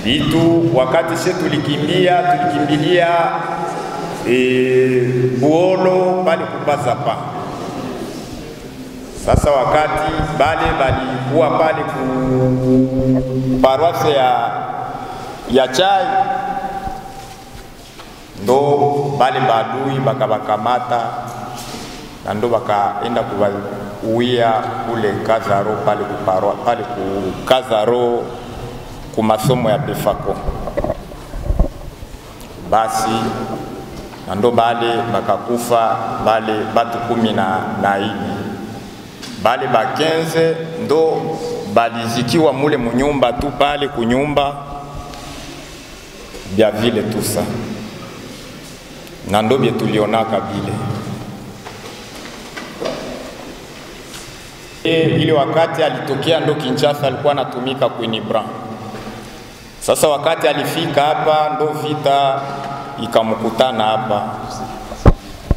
vitu. Wakati sisi tulikimbilia Buolo pale kupaza pa. Sasa wakati bale balikuwa pale ku paroisse ya Chai, ndo bale badui bakabakamata na ndo bakaenda kuuia kule Kazaro pale ku Kazaro ku masomo ya Pefako. Basi na ndo bale bakakufa bale batu 14. Bale ba 15 ndo balizikiwa mule munyumba tu pale kunyumba bya vile tusa. Na ndo bye tulionaka bile. Ile wakati alitokea ndo Kinshasa alikuwa anatumika kwenye Bran. Sasa wakati alifika hapa ndo vita ikamkutana hapa.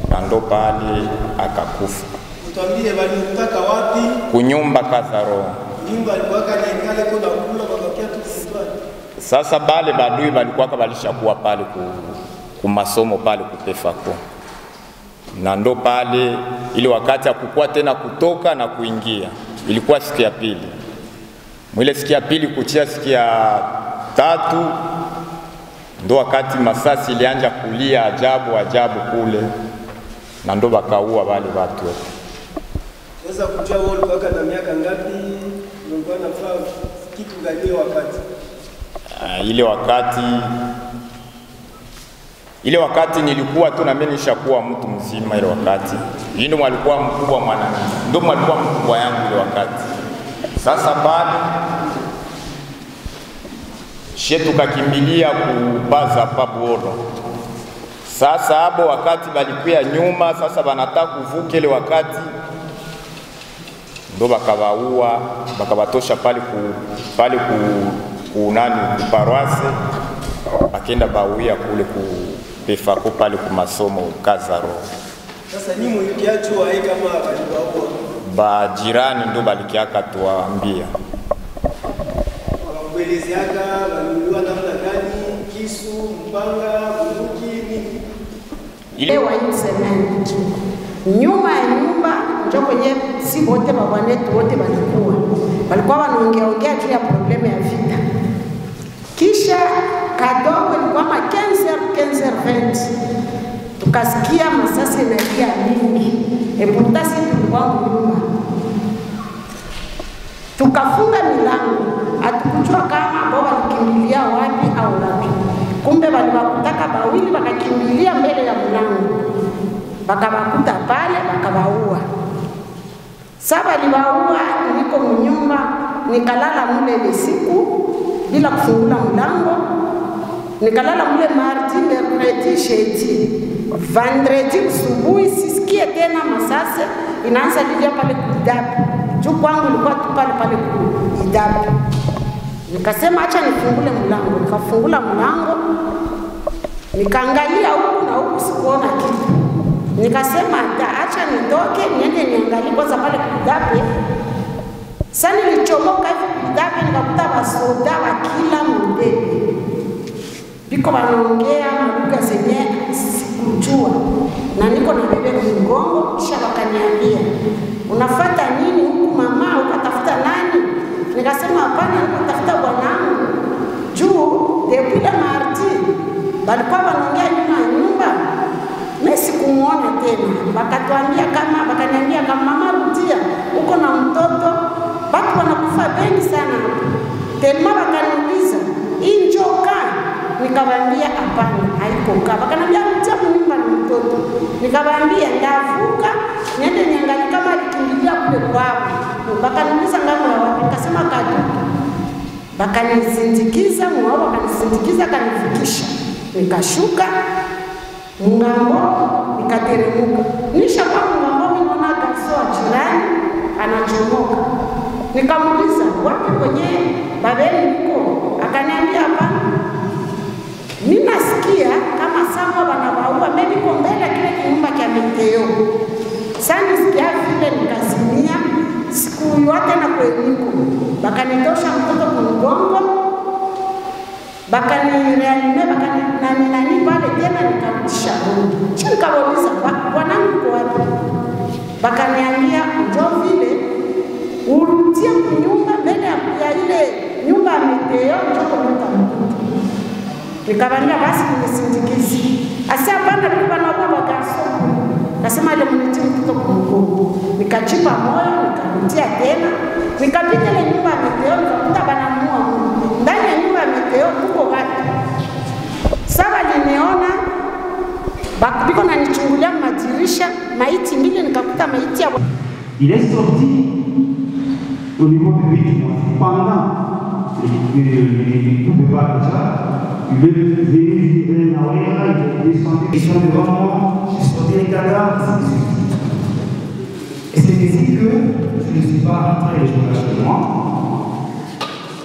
Na ndo pale akakufa. Utambie walimtaka wapi? Kunyumba Kazaro. Nyumba alikuwa kale kuna kula wakakia tu kubali. Sasa bale badui balikuwa balishakuwa pale ku masomo pale kupefako. Na ndo pale ile wakati akukua tena kutoka na kuingia. Ilikuwa siku ya pili. Mwile siku ya pili kuchia siku ya 3 ndo wakati masasi ilianja kulia ajabu kule. Na ndo bakaua wale watu wote. Sasa kujua wewe ulikuwa na miaka ngapi? Ulikuwa unafaa kitu gani wakati? Ile wakati nilikuwa tu na mimi nishakuwa mtu mzima ile wakati. Yeye ndo alikuwa mkubwa mwanangu. Ndo alikuwa mkubwa yangu ile wakati. Sasa bado shetu kakimbilia kubaza pa Buolo. Sasa hapo wakati balikuwa nyuma, sasa banataka kuvuka ile wakati ndo bakabaua, bakabatosha pale ku paroisse, bakenda bauia kule ku Pefako pale ku masomo Kazaro. Sasa nyinyi mlikiachwa kama balibaua? Ba jirani ndo balikiaka tuambia. Wakuelezeaga waliuliwa namna gani? Kisu, mpanga, bunduki nini? Ile wa semeni nyuma ya nyumba ndio kwenye si wote babanetu wote walikuwa wanaongea juu ya problemu ya vita. Kisha kadogo ilikuwa ma 15h20 tukasikia masasi inalia mingi. Eputa sisi tulikuwa nyumba. Tukafunga milango, hatukujua kama wao walikimbilia wapi au wapi. Kumbe waliwakutaka bawili wakakimbilia mbele ya mlango. Bakabakuta pale bakabaua. Sasa libaua niko mnyumba, nikalala mule ile siku bila kufungula mlango. Nikalala mule mardi, mercredi, jeudi. Vendredi asubuhi sisikie tena masase inaanza lilia pale kudapu. Juu kwangu ilikuwa tu pale kudapu. Nikasema acha nifungule mlango. Nikafungula mlango. Nikaangalia huku na huku sikuona kitu. Nikasema acha nitoke niende niangalie kwanza pale kudape. Sasa nilichomoka hivi kudape nikakuta basoda wa kila mbele. Biko wanaongea lugha zenye sikujua. Na niko na bebe mgongo kisha wakaniambia, "Unafuata nini huku mama? Ukatafuta nani?" Nikasema hapana, niko tafuta bwanangu. Juu depuis le mardi balikuwa wanaongea nyuma ya nyumba. Mimi sikumuona tena. Bakaniambia kama mama rudia, uko na mtoto, watu wanakufa bengi sana. Tena bakaniuliza, "Hii njoka?" Nikawaambia hapana, haiko kaa. Bakaniambia rudia nyumba na mtoto. Nikawaambia ndavuka, niende niangalie kama alikimbilia kule kwao. Bakaniuliza ngamo ya wapi? Nikasema Kadutu. Bakanisindikiza, mwao bakanisindikiza kanifikisha. Nikashuka ngambo nikateremuka. Nisha kwa ngambo mimi naona garso wa jirani anachomoka. Nikamuuliza wapi kwenye babeli niko? Akaniambia hapana. Mimi nasikia kama sama wanawaua mimi niko mbele kile kinyumba cha Meteo. Sasa nisikia vile nikazimia siku yote na kweniko. Bakanitosha mtoto kwa mgongo. bakanireanime nani pale tena, nikarudisha roho. Kisha nikawauliza bwanangu uko wapi? Bakaniambia njoo vile urudia kunyumba mbele ya ile nyumba ya Meteo njoo mtakuta. Nikabania basi nimesindikizi. Asa hapana tulikuwa na baba gaso. Nasema ile mnitie mtoto kumgongo. Nikachipa moyo, nikarudia tena. Nikapita ile nyumba ya Meteo, nikakuta banamua ndani ya nyumba ya Meteo huko watu. Sasa nimeona bakubiko na nichungulia madirisha maiti mbili, nikakuta maiti ya il est sorti au niveau de 8 mois. Pendant les coups de Bakocha, il est venu il est descendu, ils sont devant moi, j'ai sorti les cadavres, et c'est ainsi que je ne suis pas rentré chez moi.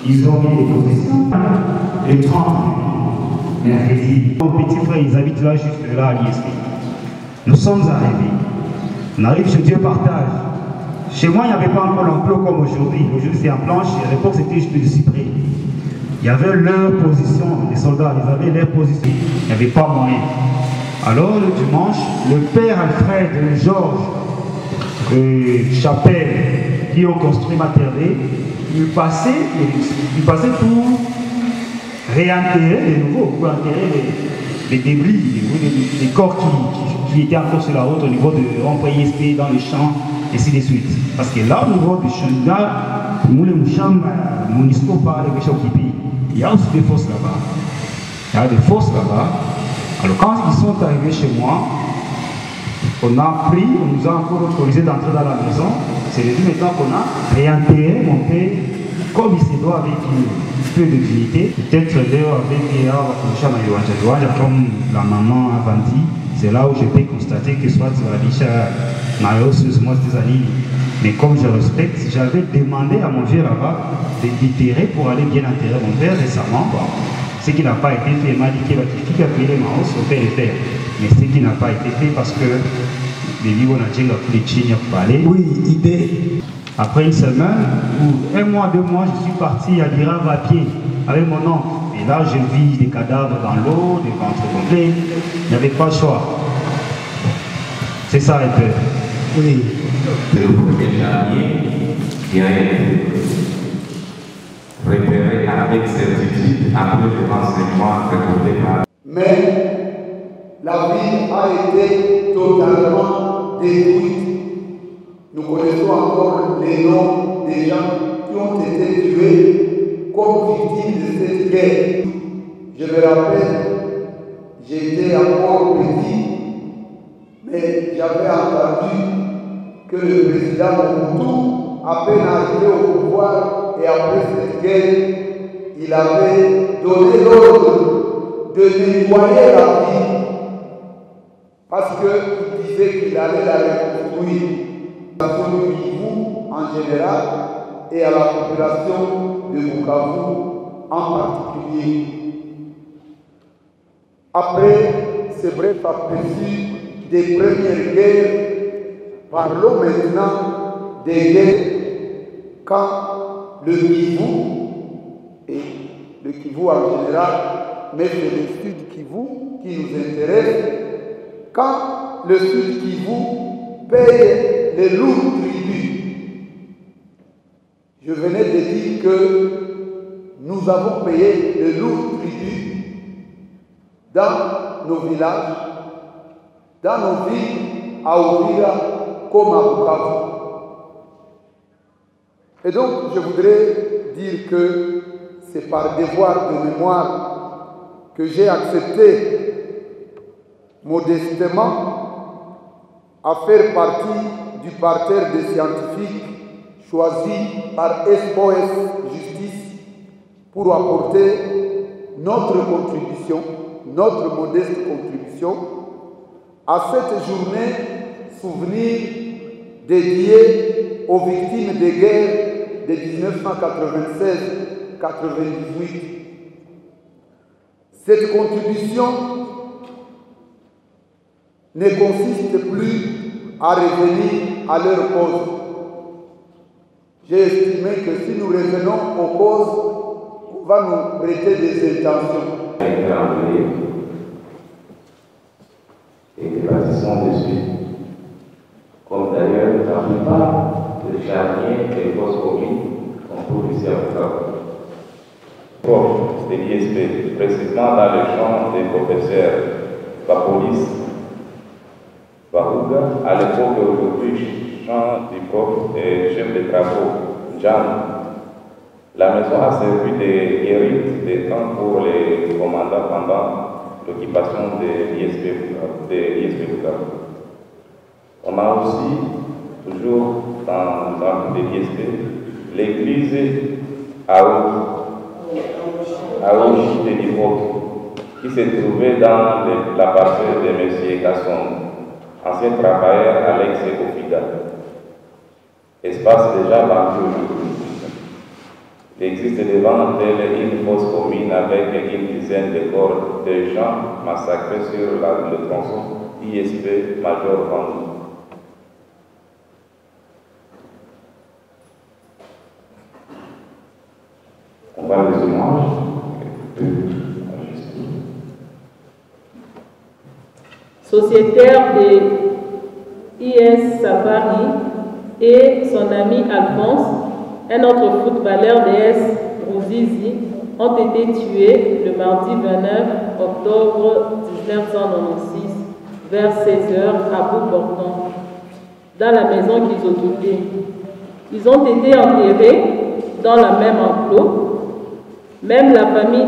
Ils ont mis les possessions, les 30 mercredi. Mon petit frère, ils habitent là, juste là à l'ISP. Nous sommes arrivés. On arrive chez Dieu partage. Chez moi, il n'y avait pas encore l'enclos comme aujourd'hui. Aujourd'hui, c'est en planche. À l'époque, c'était juste du cyprès. Il y avait leur position, les soldats, ils avaient leur position. Il n'y avait pas moyen. Alors, le dimanche, le père Alfred et Georges Chapelle, qui ont construit Maternité, ils passaient pour réenterrer les nouveaux, pour enterrer les débris, les corps qui étaient encore sur la route au niveau de l'ISP, dans les champs, et ainsi de suite. Parce que là, au niveau du champ, nous les champs municipaux par les champs occupés, il y a aussi des fosses là-bas. Il y a des fosses là-bas. Alors quand ils sont arrivés chez moi, on nous a encore autorisé d'entrer dans la maison. C'est le maintenant qu'on a réenterré mon père comme il se doit avec un peu de dignité. Peut-être d'ailleurs avec comme la maman a dit, c'est là où je peux constater que soit mais comme je respecte, j'avais demandé à mon vieux là-bas de déterrer pour aller bien enterrer mon père récemment. Bon, ce qui n'a pas été fait, il m'a dit qu'il va appeler ma hausse au père et père. Mais ce qui n'a pas été fait parce que les livres ont dit que les Tchèques parlaient. Oui, idée. Après une semaine, ou un mois, 2 mois, je suis parti à l'Iran à pied avec mon oncle. Et là, je vis des cadavres dans l'eau, des ventres complets. Il n'y avait pas le choix. C'est ça un peu. Oui. Le premier janvier qui a été repéré avec certitude après le renseignement recordé par. Mais la ville a été totalement détruite. Nous connaissons encore les noms des gens qui ont été tués comme victimes de cette guerre. Je me rappelle, j'étais encore petit, mais j'avais entendu que le président Mobutu, à peine arrivé au pouvoir et après cette guerre, il avait donné l'ordre de nettoyer la ville parce qu'il disait qu'il allait la reconstruire. La population de Kivu en général et à la population de Bukavu en particulier. Après ce bref aperçu des premières guerres, parlons maintenant des guerres quand le Kivu, et le Kivu en général, mais c'est le Sud Kivu qui nous intéresse, quand le Sud Kivu paye les lourds tribus. Je venais de dire que nous avons payé les lourds tribus dans nos villages, dans nos villes, à Uvira comme à Bukavu. Et donc, je voudrais dire que c'est par devoir de mémoire que j'ai accepté modestement à faire partie du parterre des scientifiques choisi par SOS Justice pour apporter notre contribution, notre modeste contribution à cette journée souvenir dédiée aux victimes des guerres de 1996-98. Cette contribution ne consiste plus à revenir à leur cause. J'ai estimé que si nous revenons aux causes, va nous prêter des intentions. Et que bâtissons dessus. Comme d'ailleurs la plupart des charniers et grosses communes qu'on trouve ici à Bukavu. Prof de l'ISP, précisément dans le champ des professeurs Bapolis, Baouga, à l'époque aujourd'hui, champ du prof et chef de travaux, Jean. La maison a servi de guérite des camps pour les commandants pendant l'occupation de l'ISP Bukavu. On a aussi, toujours dans l'ISP, l'église Aouch de Livoque, qui se trouvait dans la parcelle de M. Kasson, ancien travailleur Alex Ofida. Espace déjà vendu aujourd'hui. Il existe devant elle une fosse commune avec une dizaine de corps de gens massacrés sur le tronçon ISP Major Vandou. On parle des hommages. Sociétaire de IS Safari et son ami Alphonse, un autre footballeur de S. Rouzizi, ont été tués le mardi 29 octobre 1996 vers 16h à Bout-Porton, dans la maison qu'ils occupaient. Ils ont été enterrés dans la même enclos. Même la famille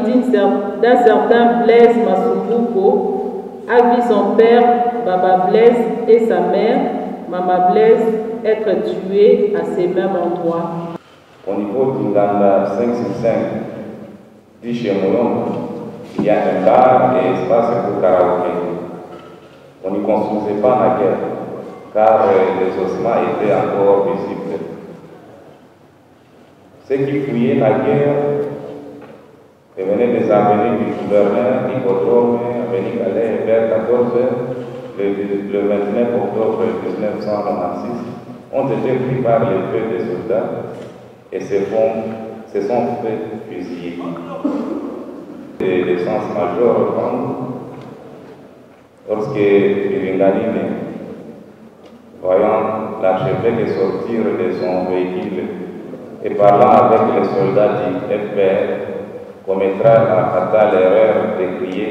d'un certain Blaise Massoumbouko a vu son père, Baba Blaise, et sa mère, Mama Blaise, être tués à ces mêmes endroits. Au niveau d'Inganda 565, dit chez Moulon, il y a un bar et espace pour karaoké. On n'y construisait pas la guerre, car les ossements étaient encore visibles. Ceux qui fouillaient la guerre venaient des avenues du gouverneur, Hippodrome, avenue Calais, vers 14h, le 29 octobre 1996, ont été pris par les feux des soldats et se sont fait fusiller. L'essence-major, lorsque Biringanine, voyant l'archevêque sortir de son véhicule et parlant avec les soldats du FPR, commettra la fatale erreur de crier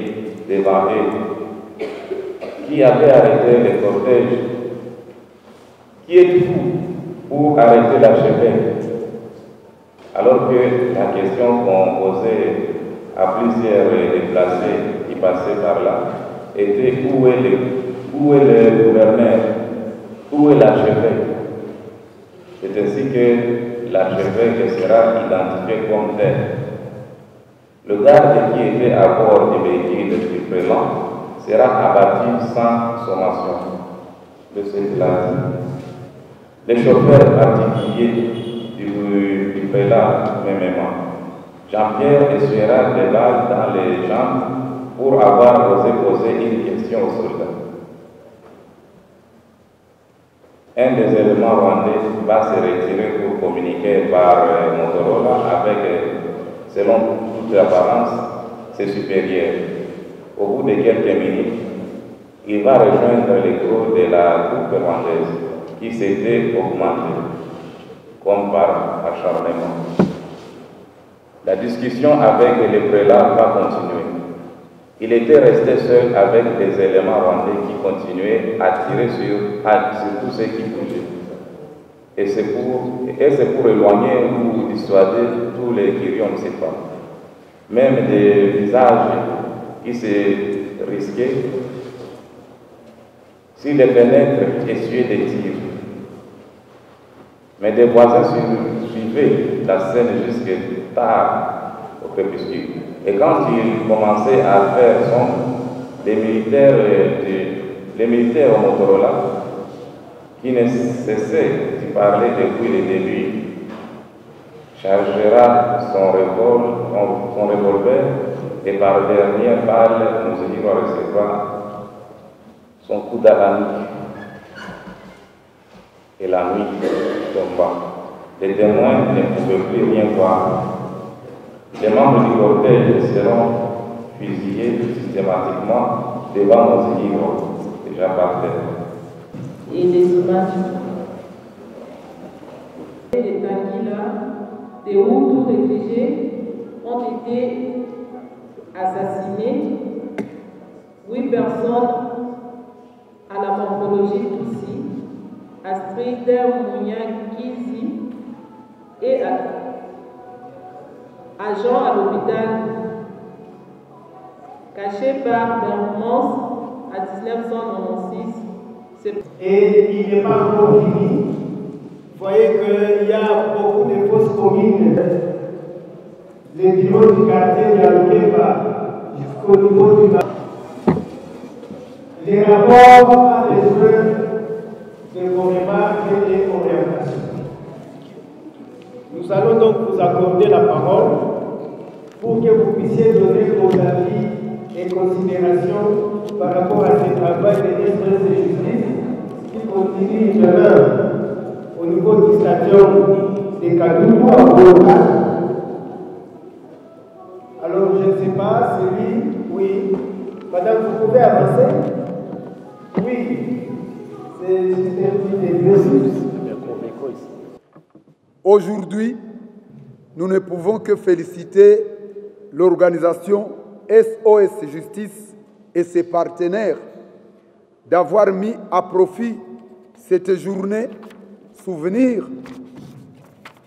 devant eux: qui avait arrêté le cortège? Qui êtes-vous pour arrêter l'archevêque? Alors que la question qu'on posait à plusieurs déplacés qui passaient par là était: où est le gouverneur? Où est l'archevêque? C'est ainsi que l'archevêque sera identifié comme tel. Le garde qui était à bord du véhicule du prélat sera abattu sans sommation de cette place. Les chauffeurs particuliers du prélat, mêmement, Jean-Pierre essuiera des balles dans les jambes pour avoir osé poser une question aux soldats. Un des éléments rwandais va se retirer pour communiquer par Motorola avec, selon toute apparence, ses supérieurs. Au bout de quelques minutes, il va rejoindre les groupes de la troupe rwandaise qui s'était augmentée, comme par acharnement. La discussion avec les prélats va continuer. Il était resté seul avec des éléments rwandais qui continuaient à tirer sur tous ceux qui bougeaient. Et c'est pour éloigner ou dissuader tous les qui ont ces pas. Même des visages qui se risquaient si les fenêtres essuyaient des tirs. Mais des voisins suivaient la scène jusque tard au crépuscule. Et quand il commençait à faire son, les militaires au Motorola, qui ne cessaient de parler depuis le début, chargera son revolver et par dernière balle, nous irons recevoir son coup d'aranique. Et la nuit tomba. Les témoins ne pouvaient plus rien voir. Les membres du cortège seront fusillés systématiquement devant nos livres déjà par terre. Et les hommages. Les Tanguila, des Hutus réfugiés, ont été assassinés. 8 personnes à la morphologie Tutsi, Astrid Mouniakizi et agent à l'hôpital, caché par Bermans à 1996. Et il n'est pas encore fini. Vous voyez qu'il y a beaucoup de fausses communes. Les bureaux du quartier Yaloukéba jusqu'au niveau du les rapports à besoin de vos remarques et orientations. Nous allons donc vous accorder la parole pour que vous puissiez donner vos avis et considérations par rapport à ce travail de l'Esprit de justice qui continue demain au niveau du stadium de Kadougou à Boulogne. Alors, je ne sais pas, celui, oui. Madame, vous pouvez avancer? Oui. C'est Aujourd'hui, nous ne pouvons que féliciter l'organisation SOS Justice et ses partenaires d'avoir mis à profit cette journée souvenir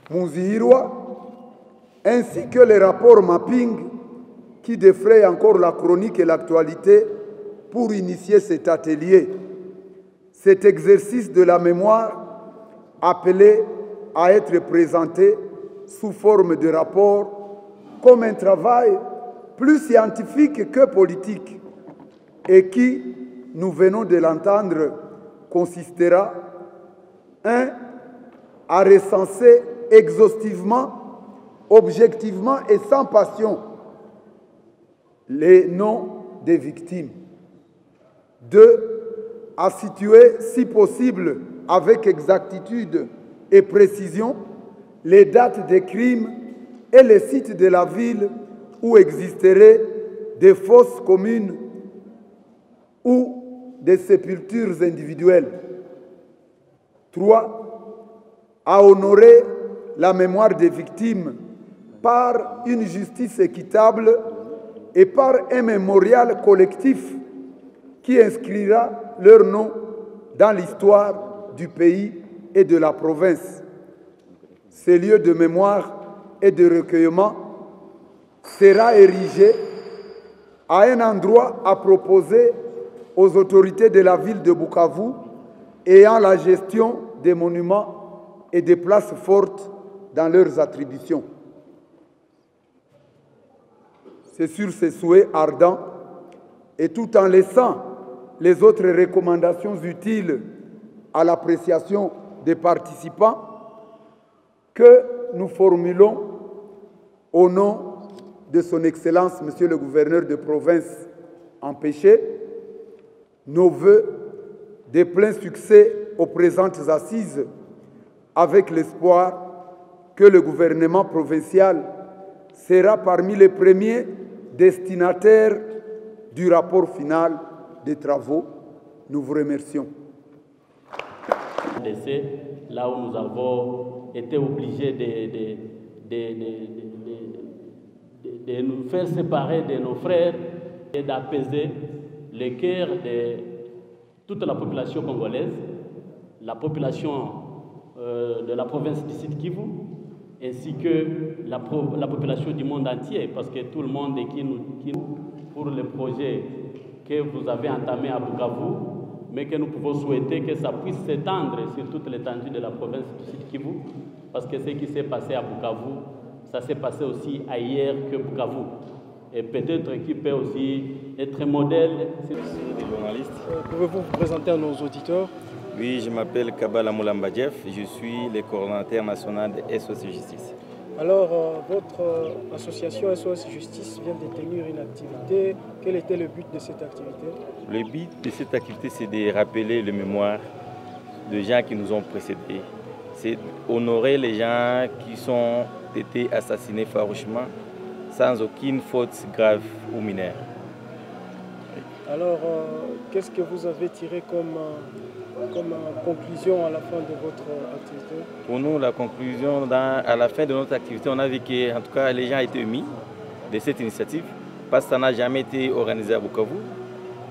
Muzihirwa ainsi que les rapports mapping qui défrayent encore la chronique et l'actualité pour initier cet atelier. Cet exercice de la mémoire appelé à être présenté sous forme de rapport comme un travail plus scientifique que politique et qui, nous venons de l'entendre, consistera 1. À recenser exhaustivement, objectivement et sans passion les noms des victimes. 2. À situer, si possible, avec exactitude et précision, les dates des crimes et les sites de la ville où existeraient des fosses communes ou des sépultures individuelles. 3. À honorer la mémoire des victimes par une justice équitable et par un mémorial collectif qui inscrira leur nom dans l'histoire du pays et de la province. Ces lieux de mémoire et de recueillement sera érigé à un endroit à proposer aux autorités de la ville de Bukavu ayant la gestion des monuments et des places fortes dans leurs attributions. C'est sur ces souhaits ardents et tout en laissant les autres recommandations utiles à l'appréciation des participants que nous formulons au nom de son Excellence, Monsieur le Gouverneur de province empêché, nos vœux de plein succès aux présentes assises avec l'espoir que le gouvernement provincial sera parmi les premiers destinataires du rapport final des travaux. Nous vous remercions. Là où nous avons été obligés de nous faire séparer de nos frères et d'apaiser le cœur de toute la population congolaise, la population de la province du Sud Kivu, ainsi que la population du monde entier, parce que tout le monde est qui nous pour le projet que vous avez entamé à Bukavu, mais que nous pouvons souhaiter que ça puisse s'étendre sur toute l'étendue de la province du Sud Kivu, parce que ce qui s'est passé à Bukavu, ça s'est passé aussi ailleurs que Bukavu. Et peut-être qu'il peut aussi être modèle. Merci les journalistes. Pouvez-vous vous présenter à nos auditeurs? Oui, je m'appelle Kabala Moulambadjef, je suis le coordonnateur national de SOS Justice. Alors, votre association SOS Justice vient de tenir une activité. Quel était le but de cette activité? Le but de cette activité, c'est de rappeler les mémoires de gens qui nous ont précédés. C'est honorer les gens qui ont été assassinés farouchement sans aucune faute grave ou mineure. Alors, qu'est-ce que vous avez tiré comme conclusion à la fin de votre activité? Pour nous, la conclusion, à la fin de notre activité, on a vu que, en tout cas, les gens étaient émis de cette initiative parce que ça n'a jamais été organisé à Bukavu.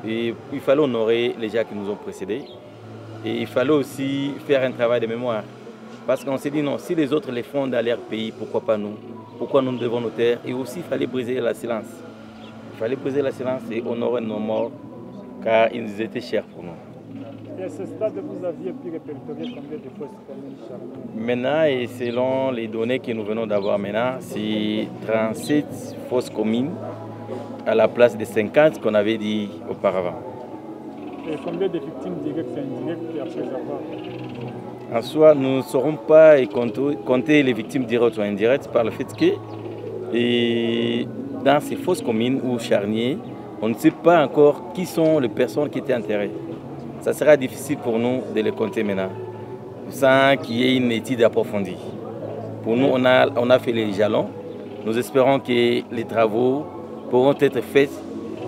Et il fallait honorer les gens qui nous ont précédés. Et il fallait aussi faire un travail de mémoire. Parce qu'on s'est dit non, si les autres les font dans leur pays, pourquoi pas nous? Pourquoi nous devons nous taire? Et aussi, il fallait briser la silence. Il fallait briser la silence et honorer nos morts, car ils étaient chers pour nous. Et à ce stade, vous aviez pu répertorier combien de fosses communes? Maintenant, et selon les données que nous venons d'avoir maintenant, c'est 37 fosses communes à la place des 50 qu'on avait dit auparavant. Et combien de victimes directes et indirectes après avoir? En soi, nous ne saurons pas compter les victimes directes ou indirectes par le fait que dans ces fosses communes ou charniers, on ne sait pas encore qui sont les personnes qui étaient enterrées. Ça sera difficile pour nous de les compter maintenant, sans qu'il y ait une étude approfondie. Pour nous, on a fait les jalons. Nous espérons que les travaux pourront être faits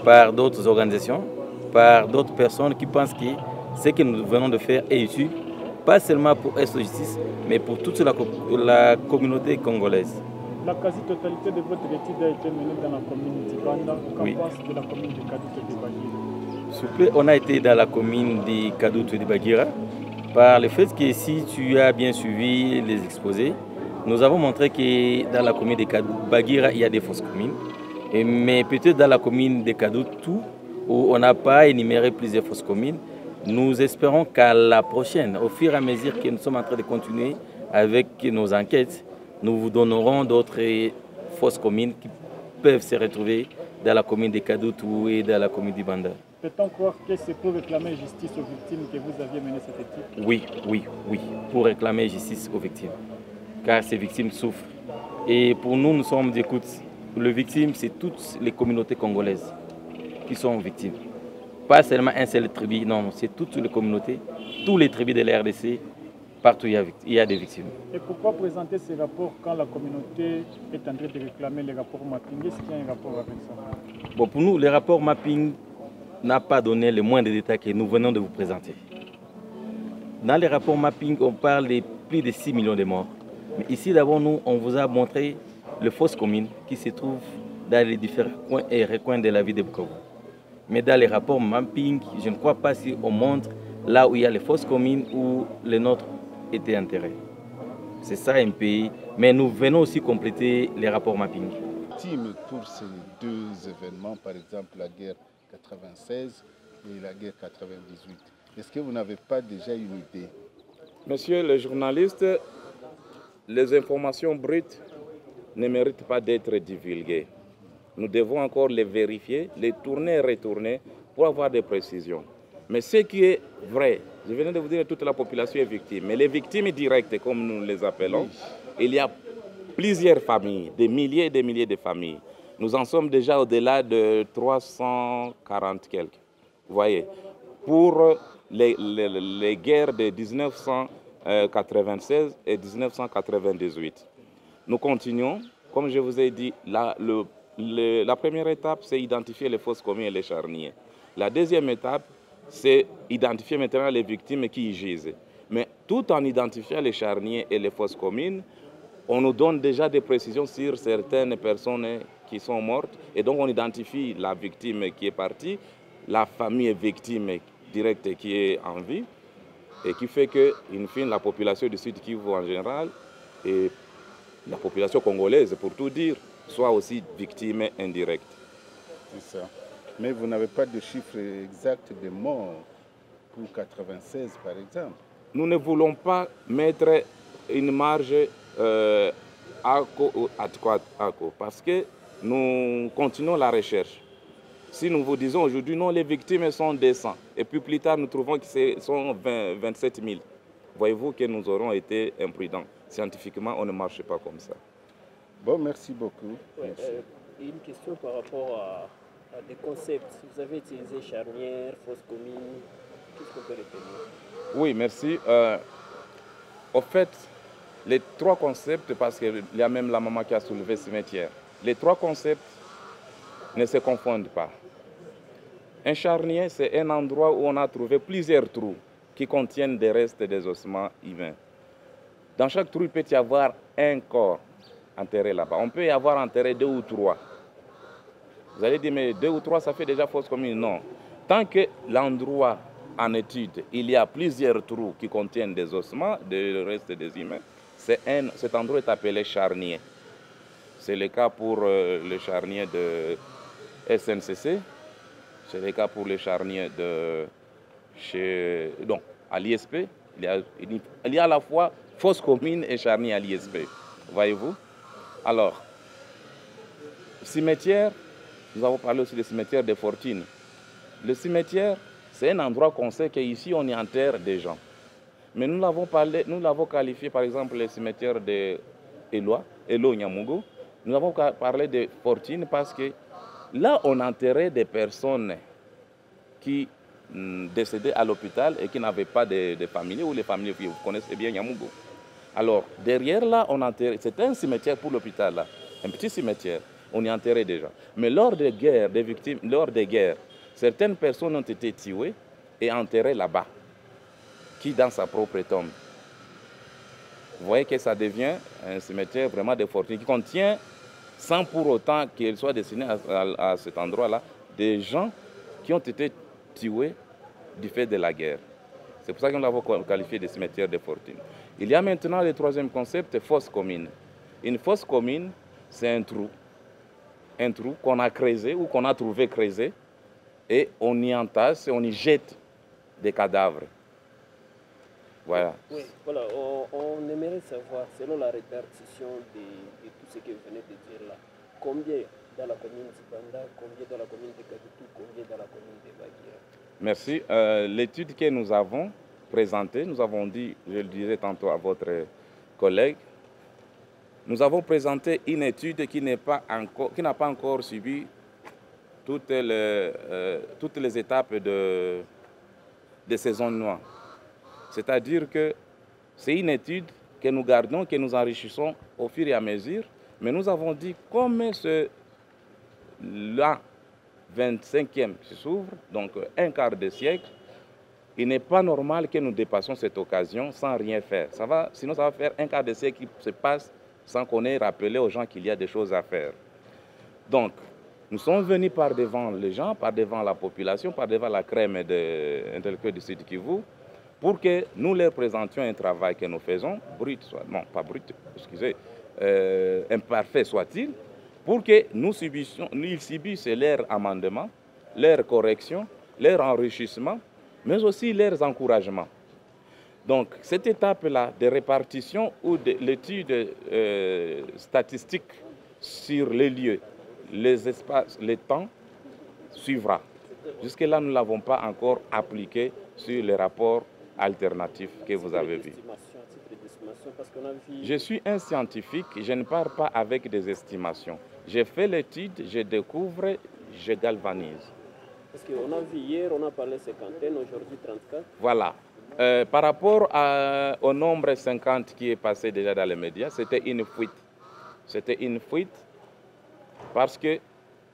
par d'autres organisations, par d'autres personnes qui pensent que ce que nous venons de faire est utile, pas seulement pour SOS Justice, mais pour toute la communauté congolaise. La quasi-totalité de votre étude a été menée dans la commune d'Ibanda. Qu'en Oui. pense de la commune de Kadutu et de Bagira? S'il vous plaît, on a été dans la commune de Kadutu et de Bagira par le fait que si tu as bien suivi les exposés, nous avons montré que dans la commune de Bagira, il y a des fausses communes. Mais peut-être dans la commune de Kadutu, où on n'a pas énuméré plusieurs fausses communes, nous espérons qu'à la prochaine, au fur et à mesure que nous sommes en train de continuer avec nos enquêtes, nous vous donnerons d'autres fausses communes qui peuvent se retrouver dans la commune de Kadutu et dans la commune d'Ibanda. Peut-on croire que c'est pour réclamer justice aux victimes que vous aviez mené cette étude? Oui, pour réclamer justice aux victimes. Car ces victimes souffrent. Et pour nous, nous sommes d'écoute. Les victimes, c'est toutes les communautés congolaises qui sont victimes. Pas seulement un seul tribu, non, c'est toutes les communautés, tous les tribus de la RDC, partout il y a des victimes. Et pourquoi présenter ces rapports quand la communauté est en train de réclamer les rapports mapping? Est-ce qu'il y a un rapport avec ça? Bon, pour nous, le rapport mapping n'a pas donné le moins de détails que nous venons de vous présenter. Dans les rapports mapping, on parle de plus de 6 millions de morts. Mais ici, d'abord, nous, on vous a montré les fosses communes qui se trouvent dans les différents coins et recoins de la ville de Bukavu. Mais dans les rapports mapping, je ne crois pas si on montre là où il y a les fosses communes où les nôtres étaient enterrés. C'est ça un pays. Mais nous venons aussi compléter les rapports mapping. Pour ces deux événements, par exemple la guerre 96 et la guerre 98, est-ce que vous n'avez pas déjà une idée? Monsieur le journaliste, les informations brutes ne méritent pas d'être divulguées. Nous devons encore les vérifier, les tourner et retourner pour avoir des précisions. Mais ce qui est vrai, je venais de vous dire que toute la population est victime, mais les victimes directes, comme nous les appelons, il y a plusieurs familles, des milliers et des milliers de familles. Nous en sommes déjà au-delà de 340 quelques. Vous voyez, pour les guerres de 1996 et 1998. Nous continuons. Comme je vous ai dit, la première étape, c'est identifier les fosses communes et les charniers. La deuxième étape, c'est identifier maintenant les victimes qui y gisent. Mais tout en identifiant les charniers et les fosses communes, on nous donne déjà des précisions sur certaines personnes qui sont mortes. Et donc on identifie la victime qui est partie, la famille victime directe qui est en vie, et qui fait que, in fine, la population du Sud Kivu en général, et la population congolaise, pour tout dire, soit aussi victime indirecte. C'est ça. Mais vous n'avez pas de chiffre exact de morts pour 96, par exemple? Nous ne voulons pas mettre une marge parce que nous continuons la recherche. Si nous vous disons aujourd'hui, non, les victimes sont 200, et puis plus tard, nous trouvons que ce sont 27 000, voyez-vous que nous aurons été imprudents. Scientifiquement, on ne marche pas comme ça. Bon, merci beaucoup. Ouais, une question par rapport à des concepts. Vous avez utilisé charnière, fosse commune. Qu'est-ce qu'on peut retenir? Oui, merci. Au fait, les trois concepts, parce qu'il y a même la maman qui a soulevé cimetière. les trois concepts ne se confondent pas. Un charnier, c'est un endroit où on a trouvé plusieurs trous qui contiennent des restes des ossements humains. Dans chaque trou, il peut y avoir un corps enterré là-bas. On peut y avoir enterré 2 ou 3. Vous allez dire, mais 2 ou 3, ça fait déjà fosse commune. Non. Tant que l'endroit en étude, il y a plusieurs trous qui contiennent des ossements, des restes des humains, cet endroit est appelé charnier. C'est le cas pour le charnier de SNCC, c'est le cas pour le charnier de à l'ISP. Il y a à la fois fosse commune et charnier à l'ISP. Voyez-vous? Alors, cimetière, nous avons parlé aussi du cimetière de Fortine. Le cimetière, c'est un endroit qu'on sait qu'ici, on y enterre des gens. Mais nous l'avons qualifié, par exemple, le cimetière de Elo Nyamugo. Nous avons parlé de Fortine parce que là, on enterrait des personnes qui décédaient à l'hôpital et qui n'avaient pas de famille, ou les familles, vous connaissez bien Nyamugo. Alors, derrière là, on enterrait, c'était un cimetière pour l'hôpital, là, un petit cimetière, on y enterrait des gens. Mais lors des guerres, certaines personnes ont été tuées et enterrées là-bas, qui dans sa propre tombe. Vous voyez que ça devient un cimetière vraiment de fortune qui contient, sans pour autant qu'il soit destiné à cet endroit-là, des gens qui ont été tués du fait de la guerre. C'est pour ça que nous l'avons qualifié de cimetière de fortune. Il y a maintenant le troisième concept, fosse commune. Une fosse commune, c'est un trou qu'on a creusé ou qu'on a trouvé creusé, et on y entasse, on y jette des cadavres. Voilà. Oui, voilà, on aimerait savoir, selon la répartition de tout ce que vous venez de dire là, combien dans la commune de Zibanda, combien dans la commune de Kadutu, combien dans la commune de Bagira? Merci. L'étude que nous avons présentée, nous avons dit, je le disais tantôt à votre collègue, nous avons présenté une étude qui n'a pas encore suivi toutes les étapes de saisonnement. C'est-à-dire que c'est une étude que nous gardons, que nous enrichissons au fur et à mesure, mais nous avons dit comme l'an 25e s'ouvre, donc un quart de siècle, il n'est pas normal que nous dépassions cette occasion sans rien faire. Sinon ça va faire un quart de siècle qui se passe sans qu'on ait rappelé aux gens qu'il y a des choses à faire. Donc, nous sommes venus par devant les gens, par devant la population, par devant la crème intellectuelle du Sud Kivu, pour que nous leur présentions un travail que nous faisons, brut, non pas brut, excusez, imparfait soit-il, pour que ils subissent leurs amendements, leurs corrections, leurs enrichissements, mais aussi leurs encouragements. Donc, cette étape-là de répartition ou de l'étude statistique sur les lieux, les espaces, les temps, suivra. Jusque-là, nous ne l'avons pas encore appliqué sur les rapports alternatifs que vous avez vus. Je suis un scientifique, je ne pars pas avec des estimations. Je fais l'étude, je découvre, je galvanise. Parce qu'on a vu hier, on a parlé cinquantaine, aujourd'hui 34. Voilà. Par rapport au nombre 50 qui est passé déjà dans les médias, c'était une fuite. C'était une fuite parce que,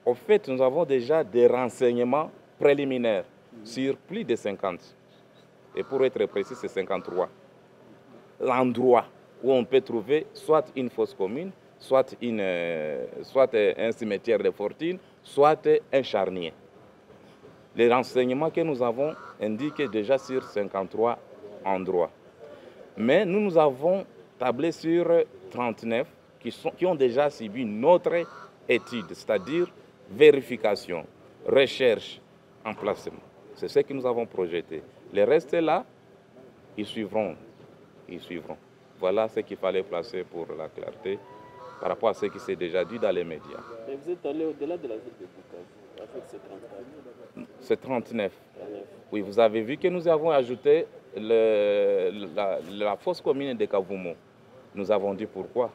au fait, nous avons déjà des renseignements préliminaires sur plus de 50. Et pour être précis, c'est 53. L'endroit où on peut trouver soit une fosse commune, soit un cimetière de fortune, soit un charnier. Les renseignements que nous avons indiquent déjà sur 53 endroits. Mais nous avons tablé sur 39 qui ont déjà subi notre étude, c'est-à-dire vérification, recherche, emplacement. C'est ce que nous avons projeté. Les restes là, ils suivront. Voilà ce qu'il fallait placer pour la clarté par rapport à ce qui s'est déjà dit dans les médias. Mais vous êtes allé au-delà de la ville de Bukavu avec ces 34. C'est 39. Oui, vous avez vu que nous avons ajouté la fosse commune de Kavumo. Nous avons dit pourquoi.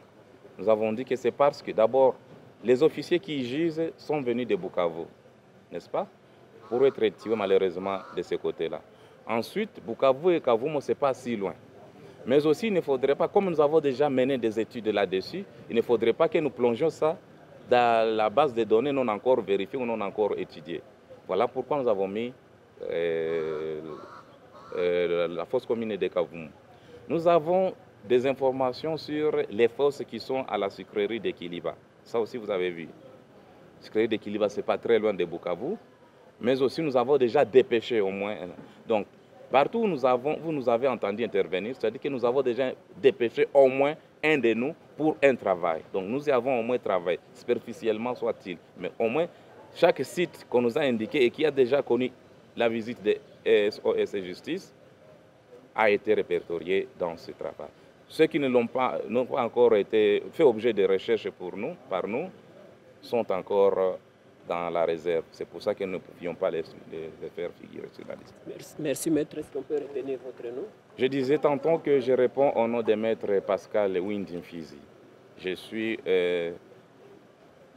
Nous avons dit que c'est parce que d'abord, les officiers qui y gisent sont venus de Bukavu, n'est-ce pas? Pour être tués malheureusement de ce côté-là. Ensuite, Bukavu et Kavumo, ce n'est pas si loin. Mais aussi, il ne faudrait pas, comme nous avons déjà mené des études là-dessus, il ne faudrait pas que nous plongions ça dans la base de données non encore vérifiée ou non encore étudiée. Voilà pourquoi nous avons mis la fosse commune de Kavumu. Nous avons des informations sur les fosses qui sont à la sucrerie de Kiliba. Ça aussi, vous avez vu. La sucrerie de Kiliba, ce n'est pas très loin de Bukavu. Mais aussi, nous avons déjà dépêché au moins. Donc, partout où vous nous avez entendu intervenir, c'est-à-dire que nous avons déjà dépêché au moins un de nous pour un travail. Donc, nous y avons au moins travaillé, superficiellement soit-il. Mais au moins, chaque site qu'on nous a indiqué et qui a déjà connu la visite de SOS Justice a été répertorié dans ce travail. Ceux qui n'ont pas encore été fait objet de recherche par nous, sont encore dans la réserve. C'est pour ça que nous ne pouvions pas les faire figurer sur la liste. Merci maître. Est-ce qu'on peut retenir votre nom? Je disais tantôt que je réponds au nom de maître Pascal Windinfizi. Je suis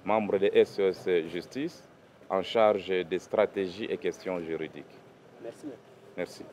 membre de SOS Justice en charge des stratégies et questions juridiques. Merci maître. Merci.